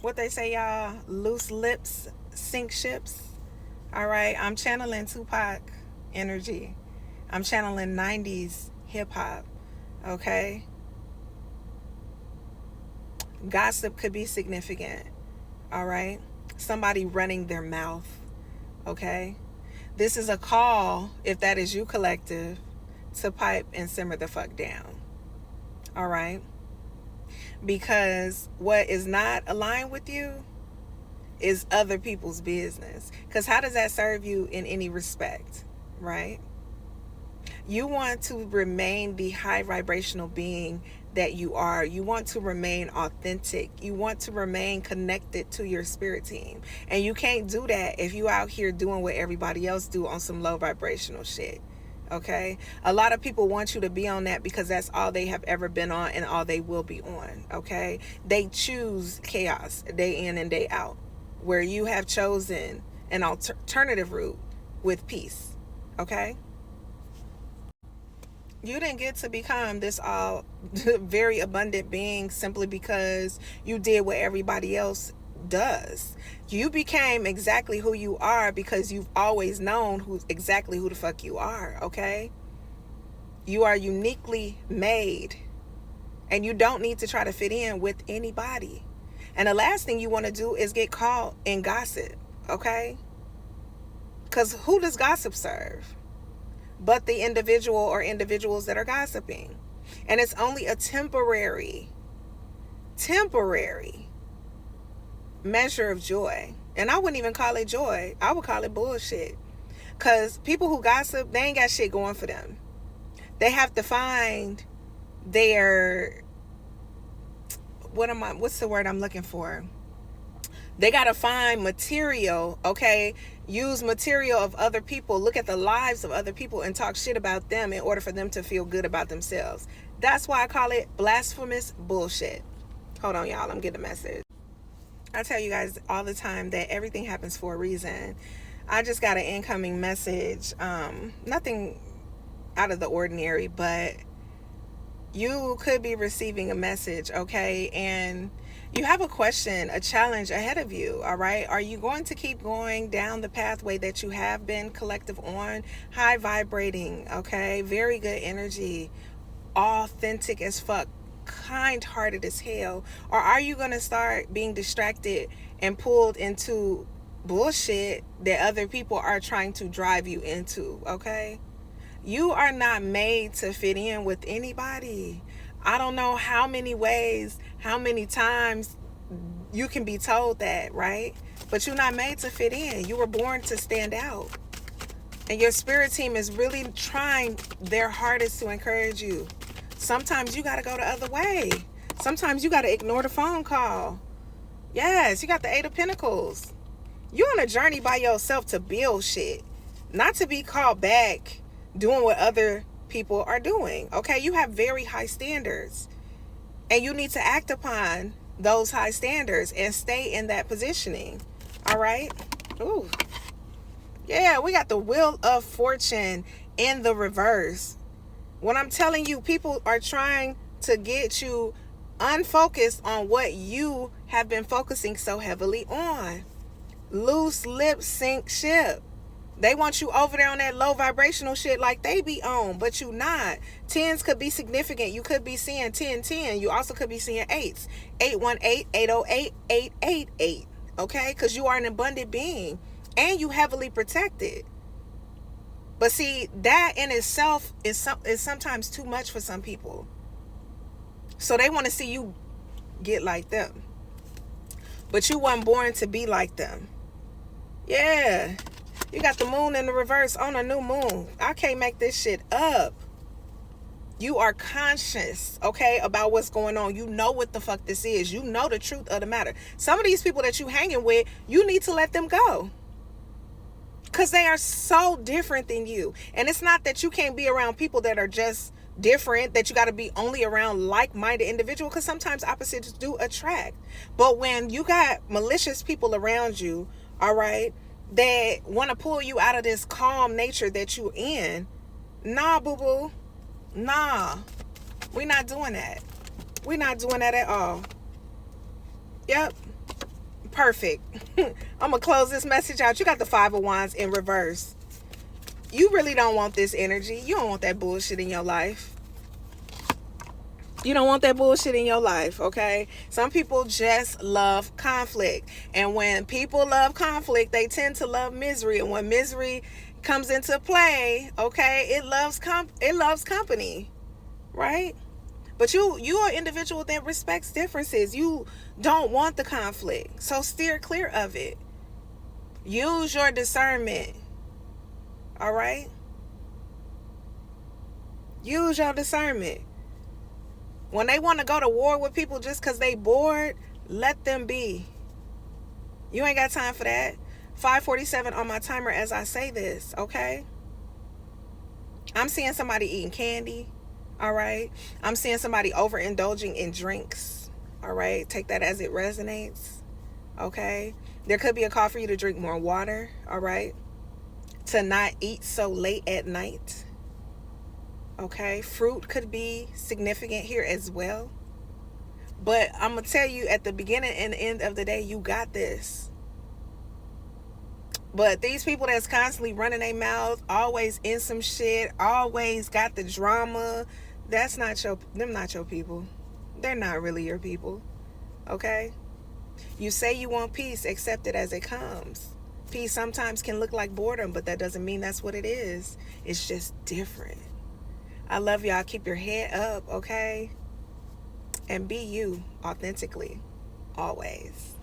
What they say, y'all, loose lips sink ships. All right, I'm channeling Tupac energy. I'm channeling 90s hip hop. Okay, gossip could be significant. All right, somebody running their mouth. Okay, this is a call, if that is you, collective, to pipe and simmer the fuck down. All right, because what is not aligned with you is other people's business. Because how does that serve you in any respect, right? You want to remain the high vibrational being that you are. You want to remain authentic. You want to remain connected to your spirit team. And you can't do that if you out here doing what everybody else do on some low vibrational shit. Okay, a lot of people want you to be on that because that's all they have ever been on and all they will be on. Okay, they choose chaos day in and day out, where you have chosen an alternative route with peace. Okay, you didn't get to become this all very abundant being simply because you did what everybody else does. You became exactly who you are because you've always known who the fuck you are. Okay, you are uniquely made, and you don't need to try to fit in with anybody. And the last thing you want to do is get caught in gossip. Okay, because who does gossip serve but the individual or individuals that are gossiping? And it's only a temporary measure of joy. And I wouldn't even call it joy. I would call it bullshit. Because people who gossip, they ain't got shit going for them. They have to find their, what's the word I'm looking for? They got to find material, okay? Use material of other people, look at the lives of other people and talk shit about them in order for them to feel good about themselves. That's why I call it blasphemous bullshit. Hold on, y'all. I'm getting a message. I tell you guys all the time that everything happens for a reason. I just got an incoming message. Nothing out of the ordinary, but you could be receiving a message, okay? And you have a question, a challenge ahead of you, all right? Are you going to keep going down the pathway that you have been, collective, on? High vibrating, okay? Very good energy, authentic as fuck, kind-hearted as hell. Or are you going to start being distracted and pulled into bullshit that other people are trying to drive you into, okay? You are not made to fit in with anybody. I don't know how many ways, how many times you can be told that, right? But you're not made to fit in. You were born to stand out. And your spirit team is really trying their hardest to encourage you. Sometimes you got to go the other way. Sometimes you got to ignore the phone call. Yes, you got the Eight of Pentacles. You're on a journey by yourself to build shit, not to be called back doing what other people are doing. Okay, you have very high standards, and you need to act upon those high standards and stay in that positioning. All right. Ooh, yeah, we got the Wheel of Fortune in the reverse. When I'm telling you, people are trying to get you unfocused on what you have been focusing so heavily on. Loose lips sink ship. They want you over there on that low vibrational shit like they be on, but you not. Tens could be significant. You could be seeing 1010. You also could be seeing eights. 818, 808, 888. Okay? Because you are an abundant being. And you heavily protected. But see, that in itself is sometimes too much for some people. So they want to see you get like them. But you weren't born to be like them. Yeah. You got the moon in the reverse on a new moon. I can't make this shit up. You are conscious, okay, about what's going on. You know what the fuck this is. You know the truth of the matter. Some of these people that you hanging with, you need to let them go. Because they are so different than you. And it's not that you can't be around people that are just different, that you got to be only around like-minded individuals, because sometimes opposites do attract. But when you got malicious people around you, all right, that want to pull you out of this calm nature that you're in, nah, boo-boo. Nah. We're not doing that. We're not doing that at all. Yep. perfect. I'm going to close this message out. You got the Five of Wands in reverse. You really don't want this energy. You don't want that bullshit in your life. You don't want that bullshit in your life, okay? Some people just love conflict. And when people love conflict, they tend to love misery. And when misery comes into play, okay, it loves company, right? But you are an individual that respects differences. You don't want the conflict. So steer clear of it. Use your discernment. All right? Use your discernment. When they want to go to war with people just because they bored, let them be. You ain't got time for that. 5:47 on my timer as I say this, okay? I'm seeing somebody eating candy, all right? I'm seeing somebody overindulging in drinks, all right? Take that as it resonates, okay? There could be a call for you to drink more water, all right? To not eat so late at night. Okay, fruit could be significant here as well. But I'm going to tell you, at the beginning and end of the day, you got this. But these people that's constantly running their mouth, always in some shit, always got the drama, them not your people. They're not really your people. Okay? You say you want peace, accept it as it comes. Peace sometimes can look like boredom, but that doesn't mean that's what it is. It's just different. I love y'all. Keep your head up, okay? And be you authentically, always.